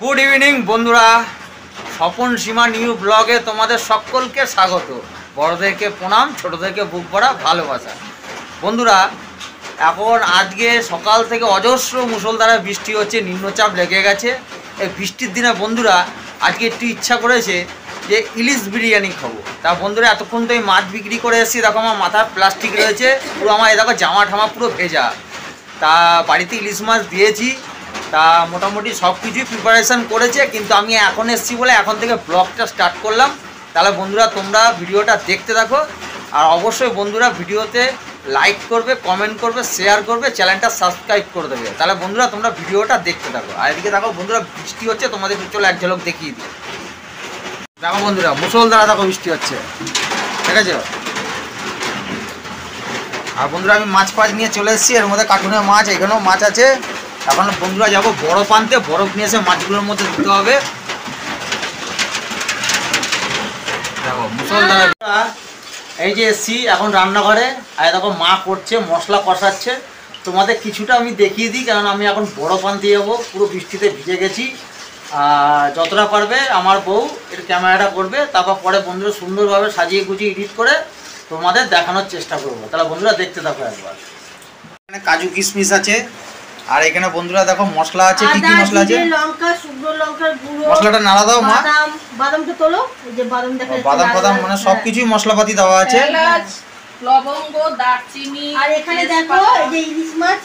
Good evening বন্ধুরা, স্বপন সীমা new ব্লগে তোমাদের সকলকে স্বাগত। বড়দেরকে প্রণাম, ছোটদেরকে বুক ভরা ভালোবাসা। বন্ধুরা, এখন আজকে সকাল থেকে অজস্র মুষলধারে বৃষ্টি হচ্ছে, নিম্নচাপ লেগে গেছে। এই বৃষ্টির দিনে বন্ধুরা আজকে একটু ইচ্ছা করেছে যে ইলিশ বিরিয়ানি খাবো। তা বন্ধুরা এতক্ষণ তো এই মাছ বিক্রি করে এসেছি, দেখো আমার মাথার প্লাস্টিক রয়েছে পুরো, আমার দেখো জামা ঠামা পুরো ভেজা। তা বাড়িতে ইলিশ মাছ দিয়েছি, তা মোটামুটি সব কিছুই প্রিপারেশান করেছে, কিন্তু আমি এখন এসেছি বলে এখন থেকে ব্লগটা স্টার্ট করলাম। তাহলে বন্ধুরা তোমরা ভিডিওটা দেখতে থাকো, আর অবশ্যই বন্ধুরা ভিডিওতে লাইক করবে, কমেন্ট করবে, শেয়ার করবে, চ্যানেলটা সাবস্ক্রাইব করে দেবে। তাহলে বন্ধুরা তোমরা ভিডিওটা দেখতে থাকো। আর এদিকে দেখো বন্ধুরা বৃষ্টি হচ্ছে, তোমাদের চলো এক ঝলক দেখিয়ে দিই। দেখো বন্ধুরা মুষলধারে দেখো বৃষ্টি হচ্ছে, ঠিক আছে। আর বন্ধুরা আমি মাছ ফাছ নিয়ে চলে এসেছি, এর মধ্যে কার্টুনের মাছ, এখানেও মাছ আছে। এখন বন্ধুরা যাবো বরফ আনতে, বরফ নিয়ে এসে মাছগুলোর মধ্যে দিতে হবে। দেখো মুষলধারে এই যে এসছি এখন রান্নাঘরে, আর দেখো মা করছে, মশলা কষাচ্ছে। তোমাদের কিছুটা আমি দেখিয়ে দিই, কারণ আমি এখন বরফ আনতে যাবো, পুরো বৃষ্টিতে ভিজে গেছি। আর যতটা পারবে আমার বউ এর ক্যামেরাটা করবে, তারপর পরে বন্ধুরা সুন্দরভাবে সাজিয়ে গুছিয়ে এডিট করে তোমাদের দেখানোর চেষ্টা করবো। তাহলে বন্ধুরা দেখতে থাকো একবার। এখানে কাজু কিশমিশ আছে, আর এখানে বন্ধুরা দেখো মশলা আছে। কি কি মশলা আছে? লঙ্কা, শুকনো লঙ্কার গুঁড়ো, মশলাটা নাড়া দাও মা। বাদামটা তোলো, এই যে বাদাম দেখো, বাদাম মানে সবকিছুই মশলাপাতি দেওয়া আছে। এলাচ, লবঙ্গ, দারচিনি। আর এখানে দেখো এই যে ইলিশ মাছ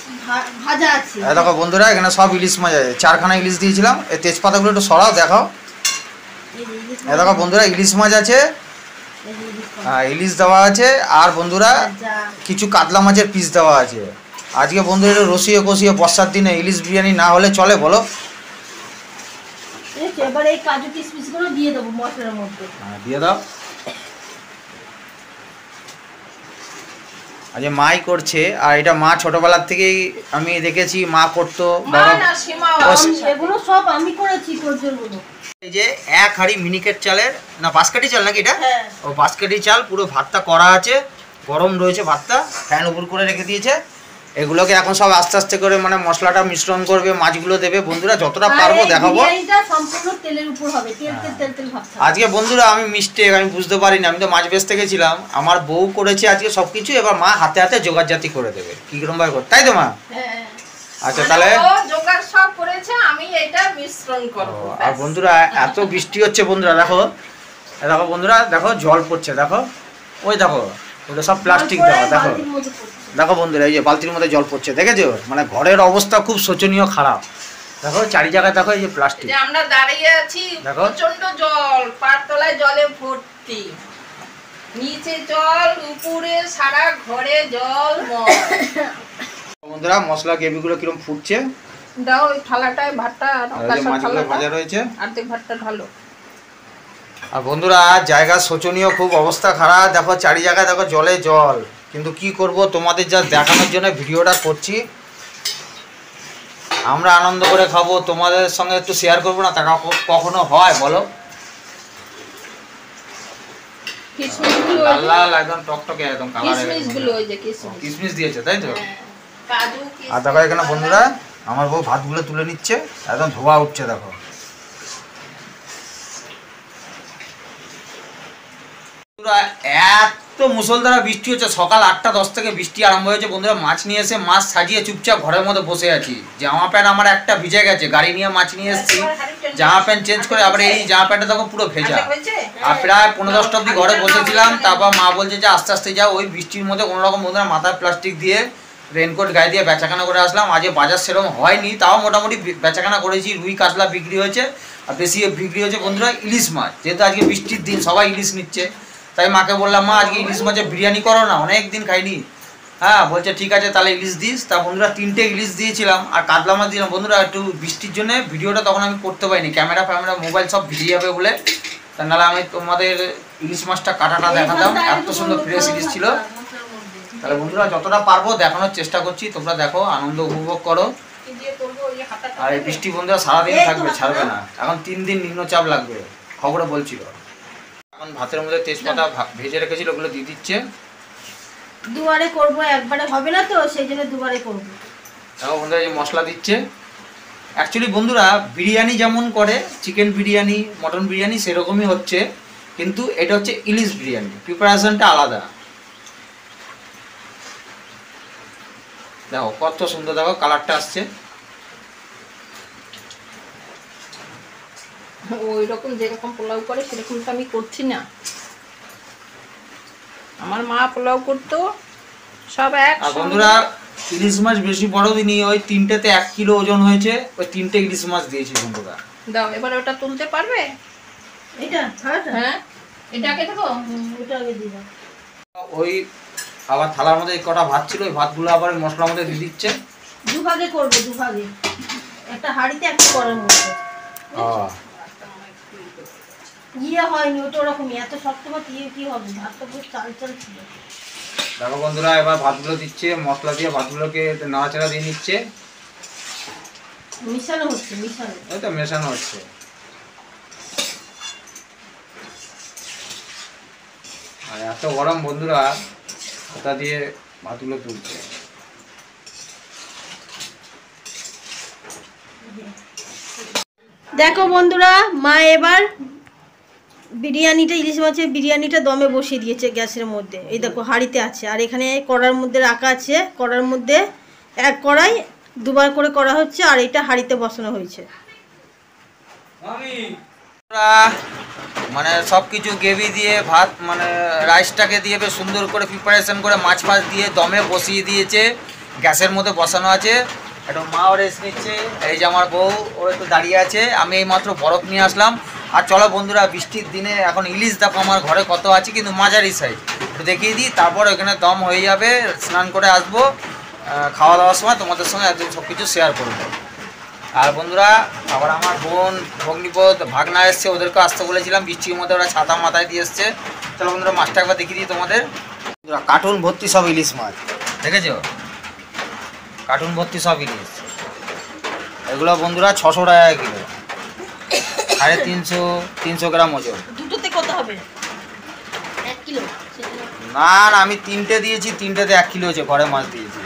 ভাজা আছে। এই দেখো বন্ধুরা এখানে সব ইলিশ মাছ আছে, 4খানা ইলিশ দিয়েছিলাম। এই তেজপাতাগুলো একটু সরাও, দেখাও। এই দেখো বন্ধুরা ইলিশ মাছ আছে, ইলিশ দেওয়া আছে। আর বন্ধুরা কিছু কাতলা মাছের পিস দেওয়া আছে। আজকে বন্ধুরা একটু রসিয়ে কষিয়ে, বর্ষার দিনে ইলিশ বিরিয়ানি না হলে চলে বলো? এবার এই কাজু কিশমিশ গুলো দিয়ে দেবো মশলার মধ্যে। দিয়ে দাও। আজকে মাই করছে, আর এটা মা ছোটবেলার থেকেই আমি দেখেছি মা করতো। এগুলো সব আমি করেছি গুলো। এই যে 1 হাঁড়ি মিনিকেট চালের, না বাঁশকাঠি চাল নাকি এটা? হ্যাঁ। ও বাঁশকাঠি চাল, পুরো ভাতটা করা আছে, গরম রয়েছে ভাতটা, ফ্যান উপর করে রেখে দিয়েছে। এগুলোকে এখন সব আস্তে আস্তে করে মানে মশলাটা মিশ্রণ করবে, মাছগুলো দেবে। বন্ধুরা যতটা পারবো দেখাবো। এটা সম্পূর্ণ তেলের উপর হবে, তেল ভাব। আজকে বন্ধুরা আমি মিস্টেক, আমি বুঝতে পারিনি, আমি তো মাছ বেচতে গেছিলাম। আমার বউ করেছে আজকে সবকিছু, এবার মা হাতে হাতে জোগাড় জাতি করে দেবে কি রকম ভাবে করে, তাই তো মা? হ্যাঁ। আচ্ছা তাহলে ও জোগাড় সব করেছে, আমি এটা মিশ্রণ করব। আর বন্ধুরা এত বৃষ্টি হচ্ছে বন্ধুরা, দেখো দেখো বন্ধুরা, দেখো জল পড়ছে, দেখো ওই দেখো ওটা সব প্লাস্টিক দেওয়া। দেখো দেখো বন্ধুরা এই যে বালতির মধ্যে জল পড়ছে, দেখেছো? মানে ঘরের অবস্থা খুব শোচনীয় খারাপ। দেখো চারি জায়গায় দেখো এই যে প্লাস্টিক। যে আমরা দাঁড়িয়ে আছি, প্রচন্ড জল, পাড়তলায় জলে ভর্তি, নিচে জল, উপরে সারা ঘরে জল। বন্ধুরা মশলা গ্রেভিগুলো কিরকম ফুটছে দাও, ওই থালাটায় ভাতটা, মাছগুলো ভাজা রয়েছে, অর্ধেক ভাতটা ঢালো। আর বন্ধুরা জায়গা শোচনীয়, খুব অবস্থা খারাপ। দেখো চারি জায়গায় দেখো জলে জল, কিন্তু কি করব, তোমাদের যা দেখানোর জন্য ভিডিওটা করছি। আমরা আনন্দ করে খাবো, তোমাদের সঙ্গে একটু শেয়ার করবো না, তা কখনো হয় বলো? লাল লাল একদম টকটকে একদম কালার, কিশমিশ দিয়েছে তাই তো? আর দেখো এখানে বন্ধুরা আমার বউ ভাতগুলো তুলে নিচ্ছে, একদম ধোয়া উঠছে। দেখো এত মুষলধারে বৃষ্টি হচ্ছে, সকাল 8টা 10 থেকে বৃষ্টি আরম্ভ হয়েছে। বন্ধুরা মাছ নিয়ে এসে মাছ সাজিয়ে চুপচাপ ঘরের মধ্যে বসে আছি। জামা প্যান্ট আমার একটা ভিজে গেছে, গাড়ি নিয়ে মাছ নিয়ে এসেছি, জামা প্যান্ট চেঞ্জ করে আবার এই জামা প্যান্টটা দেখো পুরো ভেজা। আর প্রায় 15-10টা অব্দি ঘরে বসেছিলাম। তারপর মা বলছে যে আস্তে আস্তে যাও, ওই বৃষ্টির মধ্যে কোনোরকম বন্ধুরা মাথায় প্লাস্টিক দিয়ে রেনকোট গায়ে দিয়ে বেচাকেনা করে আসলাম। আজকে বাজার সেরকম হয়নি, তাও মোটামুটি বেচাকেনা করেছি। রুই কাতলা বিক্রি হয়েছে, আর বেশি বিক্রি হয়েছে বন্ধুরা ইলিশ মাছ। যেহেতু আজকে বৃষ্টির দিন সবাই ইলিশ নিচ্ছে, তাই মাকে বললাম মা আজকে ইলিশ মাছের বিরিয়ানি করো না, অনেক দিন খাইনি। হ্যাঁ বলছে ঠিক আছে তাহলে ইলিশ দিস। তা বন্ধুরা 3টে ইলিশ দিয়েছিলাম, আর কাতলা মাছ দিলাম। বন্ধুরা একটু বৃষ্টির জন্য ভিডিওটা তখন আমি করতে পারিনি, ক্যামেরা মোবাইল সব ভিজে যাবে বলে। তা নাহলে আমি তোমাদের ইলিশ মাছটা কাটাটা দেখাতাম, এত সুন্দর ফ্রেশ ইলিশ ছিল। তাহলে বন্ধুরা যতটা পারবো দেখানোর চেষ্টা করছি, তোমরা দেখো, আনন্দ উপভোগ করো। আর এই বৃষ্টি বন্ধুরা সারাদিন থাকবে, ছাড়বে না। এখন 3 দিন নিম্নচাপ লাগবে খবরে বলছিল। এখন ভাতের মধ্যে তেজপাতা ভেজে রেখেছিল, ওগুলো দিয়ে দিচ্ছে। দুবারে করব, একবারে হবে না তো, সেই জন্য দুবারে করব। দেখো বন্ধুরা এই মশলা দিচ্ছে, অ্যাকচুয়ালি বন্ধুরা বিরিয়ানি যেমন করে চিকেন বিরিয়ানি মটন বিরিয়ানি সেরকমই হচ্ছে, কিন্তু এটা হচ্ছে ইলিশ বিরিয়ানি, প্রিপারেশনটা আলাদা। দেখো কত সুন্দর, দেখো কালারটা আসছে। ওই রকম যেরকম পোলাও করে সেরকম তো আমি করছি না। আমার মা পোলাও করতো সব এক। আর বন্ধুরা ইলিশ মাছ বেশি বড় দিনই, ওই 3টেতে 1 কিলো ওজন হয়েছে, ওই 3টে ইলিশ মাছ দিয়েছি বন্ধুরা। দাও এবার ওটা তুলতে পারবে? এটা হ্যাঁ এটাকে দেবো, ওটা আগে দিয়ে দাও। ওই আবার থালার মধ্যে কটা ভাত ছিল, ওই ভাতগুলো আবার ওই মশলার মধ্যে দিয়ে দিচ্ছে। দুভাগে করবো, দুভাগে, একটা হাঁড়িতে একটা করার মধ্যে। ইয়ে হয়নি ওটা ওরকমই, এত শক্ত ভাত ইয়ে কি হবে, ভাতটা পুরো চাল চাল ছিল। দেখো বন্ধুরা এবার ভাতগুলো দিচ্ছে, মশলা দিয়ে ভাতগুলোকে নাড়াচাড়া দিয়ে নিচ্ছে। মিশানো হচ্ছে, মিশানো। ওই তো মেশানো হচ্ছে। আর এত গরম বন্ধুরা, ওটা দিয়ে ভাতগুলো তুলছে। দেখো বন্ধুরা, মা এবার বিরিয়ানিটা, ইলিশ মাছের বিরিয়ানিটা দমে বসিয়ে দিয়েছে গ্যাসের মধ্যে। এই দেখো হাঁড়িতে আছে, আর এখানে কড়ার মধ্যে রাখা আছে, কড়ার মধ্যে এক কড়াই দুবার করে করা হচ্ছে, আর এটা হাঁড়িতে বসানো হয়েছে। মানে সব কিছু গ্রেভি দিয়ে ভাত মানে রাইসটাকে দিয়ে বেশ সুন্দর করে প্রিপারেশন করে মাছ ফাছ দিয়ে দমে বসিয়ে দিয়েছে, গ্যাসের মধ্যে বসানো আছে। একটু মাও রেস্ট নিচ্ছে, এই যে আমার বউ ও একটু দাঁড়িয়ে আছে, আমি এইমাত্র বরফ নিয়ে আসলাম। আর চলো বন্ধুরা বৃষ্টির দিনে এখন ইলিশ দেখো আমার ঘরে কত আছে, কিন্তু মাঝারি সাইজ, একটু দেখিয়ে দিই, তারপর ওইখানে দম হয়ে যাবে, স্নান করে আসবো, খাওয়া দাওয়ার সময় তোমাদের সঙ্গে একদম সব কিছু শেয়ার করবো। আর বন্ধুরা আবার আমার বোন ভগ্নিপদ ভাগনা এসছে, ওদেরকে আসতে বলেছিলাম, বৃষ্টির মধ্যে ওরা ছাতা মাথায় দিয়ে এসছে। চলো বন্ধুরা মাছটা একবার দেখিয়ে দিই তোমাদের। কার্টুন ভর্তি সব ইলিশ মাছ, দেখেছো? কার্টুন ভর্তি সব ইলিশ। এগুলো বন্ধুরা 600 টাকা কিলো, 350 গ্রাম ওজন। দুটোতে কত হবে? 1 কিলো? না না, আমি 3টে দিয়েছি, 3টেতে 1 কিলো হয়েছে, ঘরে মাছ দিয়েছি।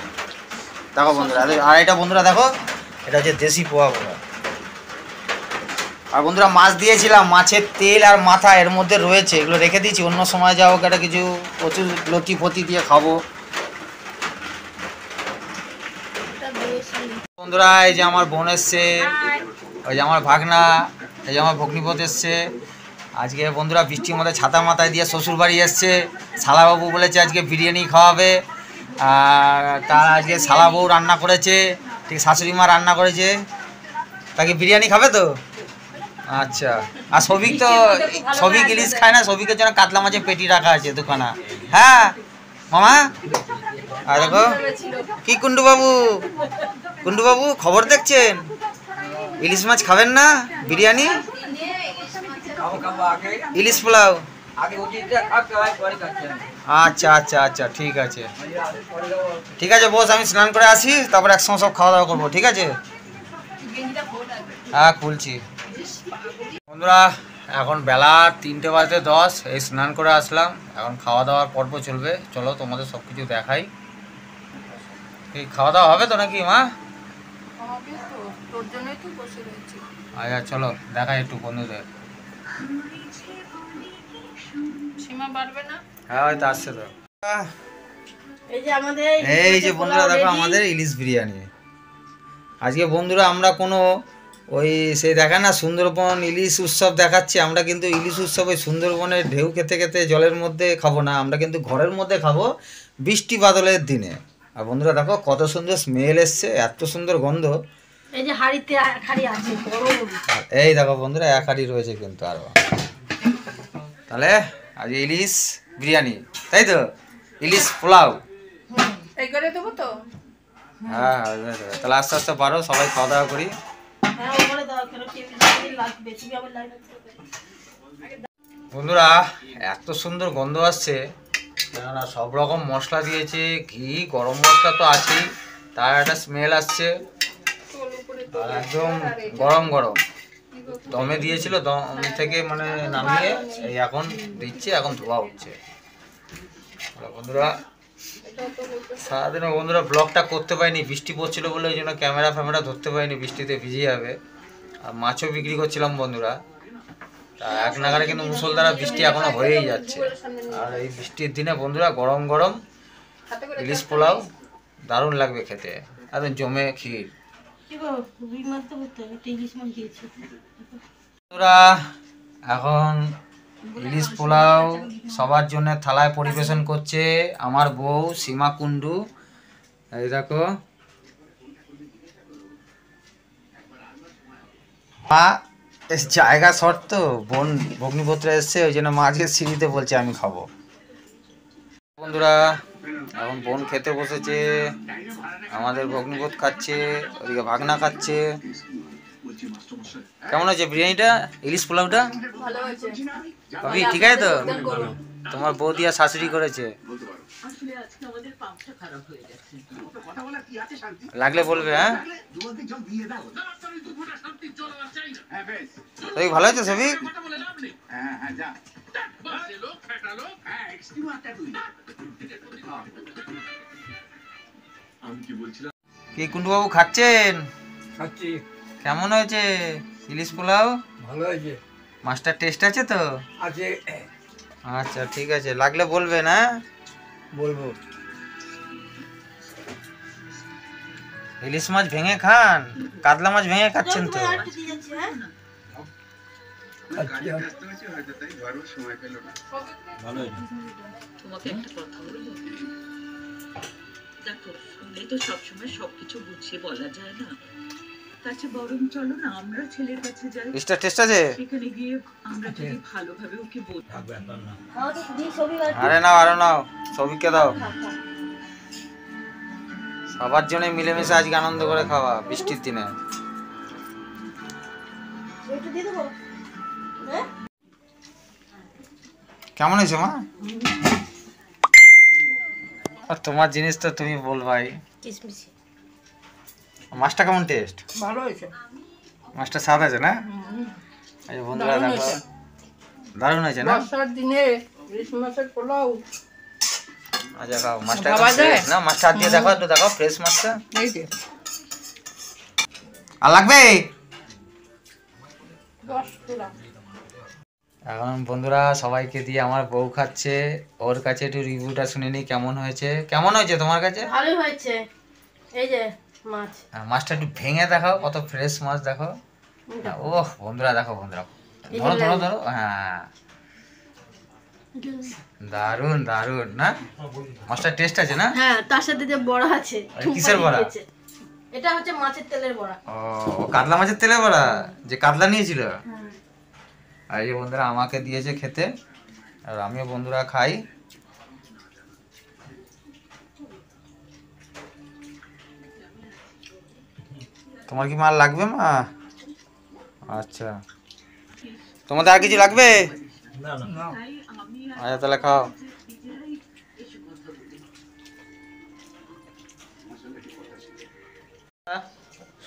দেখো বন্ধুরা, আর এটা বন্ধুরা দেখো, এটা হচ্ছে দেশি পোয়া পোয়া। আর বন্ধুরা মাছ দিয়েছিলাম, মাছের তেল আর মাথা এর মধ্যে রয়েছে, এগুলো রেখে দিয়েছি, অন্য সময় যাও একটা কিছু প্রচুর লতি ফতি দিয়ে খাবো। বন্ধুরা এই যে আমার বোন এসছে, ওই যে আমার ভাগনা, এই যে আমার ভগ্নিপদ এসছে। আজকে বন্ধুরা বৃষ্টির মধ্যে ছাতা মাথায় দিয়ে শ্বশুর বাড়ি এসছে। শালাবাবু বলেছে আজকে বিরিয়ানি খাওয়াবে, আর তার আজকে শালাবউ রান্না করেছে, ঠিক শাশুড়ি মা রান্না করেছে। তাকে বিরিয়ানি খাবে তো? আচ্ছা। আর সবিক তো, সবিক ইলিশ খায় না, সবিকের জন্য কাতলা মাছের পেটি রাখা আছে দুখানা। হ্যাঁ মামা, আর দেখো কি কুন্ডু বাবু খবর দেখছেন, ইলিশ মাছ খাবেন না? বিরিয়ানি, ইলিশ পোলাও। আচ্ছা আচ্ছা আচ্ছা, ঠিক আছে ঠিক আছে বস, আমি স্নান করে আসি, তারপর একসঙ্গে সব খাওয়া দাওয়া করবো, ঠিক আছে? হ্যাঁ খুলছি। বন্ধুরা এখন বেলা 3:10, এই স্নান করে আসলাম, এখন খাওয়া দাওয়ার পর্ব চলবে। চলো তোমাদের সব কিছু দেখাই। এই খাওয়া দাওয়া হবে তো নাকি মা? আচ্ছা চলো দেখাই একটু বন্ধুদের। হ্যাঁ হয়তো আসছে তো। এই যে বন্ধুরা দেখো আমাদের ইলিশ বিরিয়ানি। আজকে বন্ধুরা আমরা কোনো ওই সেই দেখা না সুন্দরবন ইলিশ উৎসব দেখাচ্ছি, আমরা কিন্তু ইলিশ উৎসব ওই সুন্দরবনের ঢেউ খেতে খেতে জলের মধ্যে খাবো না, আমরা কিন্তু ঘরের মধ্যে খাবো বৃষ্টি বাদলের দিনে। আর বন্ধুরা দেখো কত সুন্দর স্মেল এসছে, এত সুন্দর গন্ধ। এই যে হাঁড়িতে এক হাঁড়ি আছে, এই দেখো বন্ধুরা এক হাঁড়ি রয়েছে কিন্তু আরো। তাহলে আজ ইলিশ বিরিয়ানি, তাই তো? ইলিশ পোলাও এই করে দেবো তো? হ্যাঁ তাহলে আস্তে আস্তে পারো, সবাই খাওয়া দাওয়া করি। বন্ধুরা এত সুন্দর গন্ধ আসছে, কেননা সব রকম মশলা দিয়েছে, ঘি গরম মশলা তো আছেই, তার একটা স্মেল আসছে, আর একদম গরম গরম দমে দিয়েছিল, দম থেকে মানে নামিয়ে এই এখন দিচ্ছে, এখন ধোয়া হচ্ছে। বন্ধুরা সারাদিনে বন্ধুরা ব্লগটা করতে পারিনি, বৃষ্টি পড়ছিল বলে ওই জন্য ক্যামেরা ফ্যামেরা ধরতে পারিনি, বৃষ্টিতে ভিজে যাবে। আর মাছও বিক্রি করছিলাম বন্ধুরা। তা এক নাগারে কিন্তু মুষলধারা বৃষ্টি এখনো হয়েই যাচ্ছে। আর এই বৃষ্টির দিনে বন্ধুরা গরম গরম ইলিশ পোলাও দারুণ লাগবে খেতে, একদম জমে ক্ষীর। বন্ধুরা এখন ইলিশ পোলাও সবার জন্য থালায় পরিবেশন করছে আমার বউ সীমা কুণ্ডু। এই দেখো মা, জায়গা শর্ট তো, বোন ভগ্নিপত্র এসছে ওই জন্য মাঝে সিঁড়িতে বলছে আমি খাবো। বন্ধুরা এখন বোন খেতে বসেছে, আমাদের ভগ্নিপত খাচ্ছে, ওদিকে ভাগনা খাচ্ছে। কেমন হয়েছে বিরিয়ানিটা, ইলিশ পোলাওটা? ভাবি ঠিক আছে তো? তোমার বৌদি আর শাশুড়ি করেছে, লাগলে বলবে। হ্যাঁ সবই ভালো হয়েছে সবই। কি কুন্ডু বাবু খাচ্ছেন? খাচ্ছি। কেমন হয়েছে ইলিশ পোলাও? ভালো হয়েছে। মাছটার টেস্ট আছে তো? আছে। আচ্ছা ঠিক আছে, লাগলে বলবেন। হ্যাঁ বলবো। ইলিশ মাছ ভেঙে খান, কাতলা মাছ ভেঙে খাচ্ছেন তো? ভালো হয়েছে। তোমাকে একটা কথা বলবো, দেখো ফোনে তো সবসময় সবকিছু গুছিয়ে বলা যায় না, তাছে বরং চলো না আমরা ছেলের কাছে যাই, ইলিশটা টেস্ট আছে? সেখানে গিয়ে আমরা যদি ভালোভাবে ওকে বলবো। থাকবে এখন না। আরে নাও আরো নাও, সবিককে দাও। সবার জন্য মিলেমিশে আজকে আনন্দ করে খাওয়া বৃষ্টির দিনে। কেমন হয়েছে মা? আর তোমার জিনিস তো তুমি বলবাই। মাছটা কেমন টেস্ট? ভালো হয়েছে। মাছটা স্বাদ আছে না? এই বন্ধুরা দেখো দারুণ হয়েছে না? বর্ষার দিনে ইলিশ মাছের পোলাও। আচ্ছা খাও মাছটা, খাওয়া যায়? না মাছটা হাত দিয়ে দেখো, একটু দেখো ফ্রেশ মাছটা। এই যে আর লাগবে? 10 টাকা। এখন বন্ধুরা সবাইকে দিয়ে আমার বউ খাচ্ছে, ওর কাছে একটু রিভিউটা শুনে নিই কেমন হয়েছে। কেমন হয়েছে তোমার কাছে? ভালোই হয়েছে। এই যে মাছ, মাছটা একটু ভেঙে দেখাও, কত ফ্রেশ মাছ দেখো। ওহ বন্ধুরা দেখো, বন্ধুরা ধরো ধরো ধরো। হ্যাঁ দারুন দারুন না? মাছটা টেস্ট আছে না? হ্যাঁ তার সাথে যে বড়া আছে। কিসের বড়া? এটা হচ্ছে মাছের তেলের বড়া। ও কাতলা মাছের তেলে বড়া, যে কাতলা নিয়েছিল। আর এই বন্ধুরা আমাকে দিয়েছে খেতে, আর আমিও বন্ধুরা খাই। তোমার কি মাল লাগবে মা? আচ্ছা তোমাদের আর কিছু লাগবে? না না। আচ্ছা তাহলে খাও।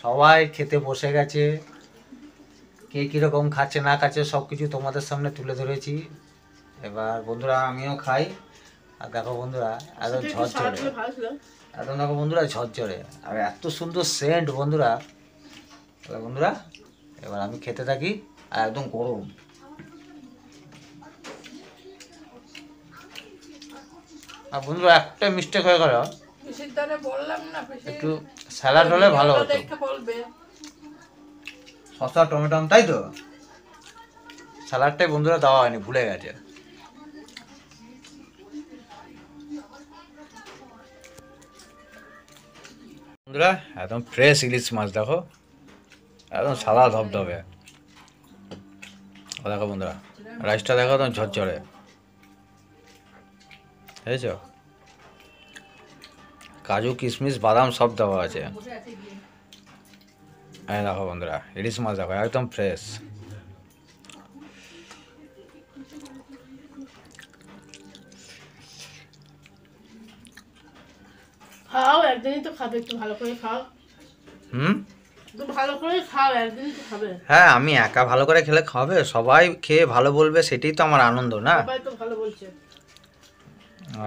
সবাই খেতে বসে গেছে, কে কিরকম খাচ্ছে না খাচ্ছে সব কিছু তোমাদের সামনে তুলে ধরেছি। এবার বন্ধুরা আমিও খাই। আর দেখো বন্ধুরা একদম ঝরঝরে, একদম দেখো বন্ধুরা ঝরঝরে, আর এত সুন্দর সেন্ট বন্ধুরা। এবার বন্ধুরা এবার আমি খেতে থাকি, আর একদম গরম। আর বন্ধুরা একটা মিস্টেক হয়ে গেল, একটু স্যালাড হলে ভালো হতো। শসা টমেটো তাই তো, স্যালাডটাই বন্ধুরা দেওয়া হয়নি, ভুলে গেছে। বন্ধুরা একদম ফ্রেশ ইলিশ মাছ দেখো, একদম সাদা ধবধবে। দেখো বন্ধুরা রাইসটা দেখো একদম ঝরঝরে, বুঝেছ? কাজু কিশমিশ বাদাম সব দেওয়া আছে। হ্যাঁ দেখো বন্ধুরা ইলিশ মাছ দেখো একদম ফ্রেশ। খাও, একদিনই তো খাবে, একটু ভালো করে খাও। একটু ভালো করে খাও, একদিনই তো খাবে। হ্যাঁ আমি একা ভালো করে খেলে খাবে, সবাই খেয়ে ভালো বলবে, সেটাই তো আমার আনন্দ না? সবাই তো ভালো বলছে।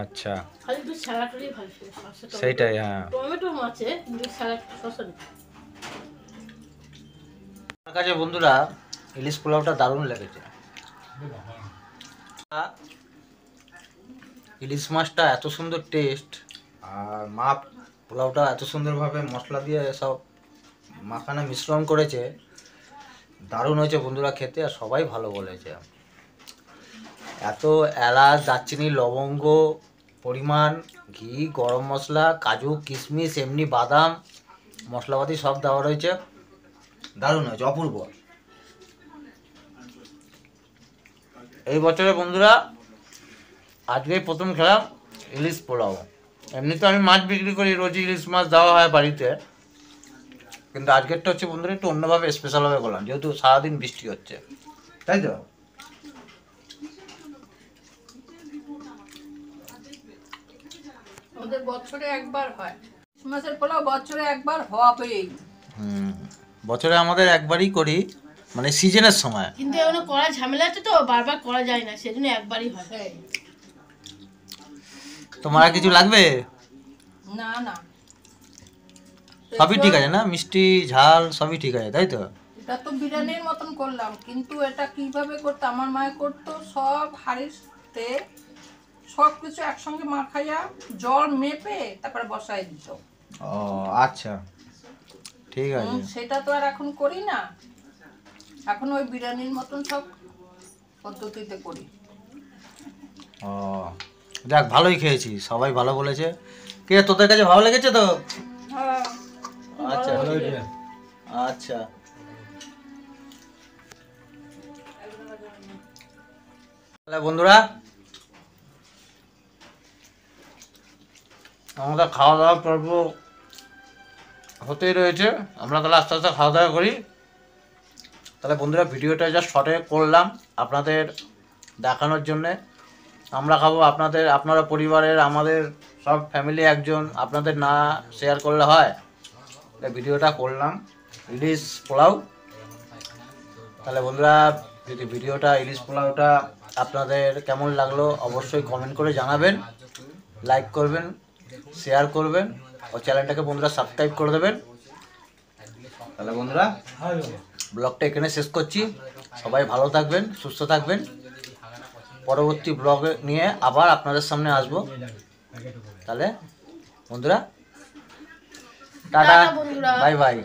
আচ্ছা, খালি একটু স্যালাডটাই ভালো ছিল, শসা টমেটো। সেইটাই, হ্যাঁ। টমেটো মাছে কিন্তু স্যালাড শসা নেই। আমার কাছে বন্ধুরা ইলিশ পোলাওটা দারুণ লেগেছে। ইলিশ মাছটা এত সুন্দর টেস্ট, আর মা পোলাওটা এত সুন্দরভাবে মশলা দিয়ে সব মাখানা মিশ্রণ করেছে, দারুণ হয়েছে বন্ধুরা খেতে, আর সবাই ভালো বলেছে। এত এলাচ, দারচিনি, লবঙ্গ পরিমাণ, ঘি, গরম মশলা, কাজু, কিশমিশ, এমনি বাদাম মশলাপাতি সব দেওয়া রয়েছে, দারুণ হয়েছে, অপূর্ব। এই বছরে বন্ধুরা আজকেই প্রথম খেলাম ইলিশ পোলাও। এমনিতে আমি মাছ বিক্রি করি, রোজ ইলিশ মাছ দেওয়া হয় বাড়িতে, কিন্তু আজকেরটা হচ্ছে বন্ধুরা একটু অন্যভাবে স্পেশালভাবে করলাম, যেহেতু সারাদিন বৃষ্টি হচ্ছে, তাই তো। ওদের বছরে একবার হয়, ইলিশ মাছের পোলাও বছরে একবার হবেই। বছরে আমাদের একবারই করি, মানে সিজনের সময়। কিন্তু এগুলো করা ঝামেলা আছে তো, বারবার করা যায় না, সেজন্য একবারই হয়। সেই। তোমার আর কিছু লাগবে? না না, সবই ঠিক আছে না, মিষ্টি ঝাল সবই ঠিক আছে, তাই তো। এটা তো বিরিয়ানির মতন করলাম, কিন্তু এটা কিভাবে করতো আমার মায়ে করতো, সব হাঁড়িতে সব কিছু একসঙ্গে মাখাইয়া জল মেপে তারপরে বসাই দিত। ও আচ্ছা, ঠিক আছে। সেটা তো আর এখন করি না, এখন ওই বিরিয়ানির মতন সব পদ্ধতিতে করি। ও যাক, ভালোই খেয়েছি, সবাই ভালো বলেছে। কে তোদের কাছে ভালো লেগেছে তো? আচ্ছা আচ্ছা। তাহলে বন্ধুরা আমাদের খাওয়া দাওয়া পর্ব হতেই রয়েছে, আমরা তাহলে আস্তে আস্তে খাওয়া দাওয়া করি। তাহলে বন্ধুরা ভিডিওটা যা শর্টে করলাম আপনাদের দেখানোর জন্যে, আমরা খাবো, আপনারা পরিবারের আমাদের সব ফ্যামিলি একজন, আপনাদের না শেয়ার করলে হয়। তাই ভিডিওটা করলাম ইলিশ পোলাও। তাহলে বন্ধুরা যদি ভিডিওটা ইলিশ পোলাওটা আপনাদের কেমন লাগলো অবশ্যই কমেন্ট করে জানাবেন, লাইক করবেন, শেয়ার করবেন, ও চ্যানেলটাকে বন্ধুরা সাবস্ক্রাইব করে দেবেন। তাহলে বন্ধুরা ব্লগটা এখানে শেষ করছি, সবাই ভালো থাকবেন, সুস্থ থাকবেন। পরবর্তী ব্লগ নিয়ে আবার আপনাদের সামনে আসবো। তাহলে বন্ধুরা টাটা, বন্ধুরা। Bye bye.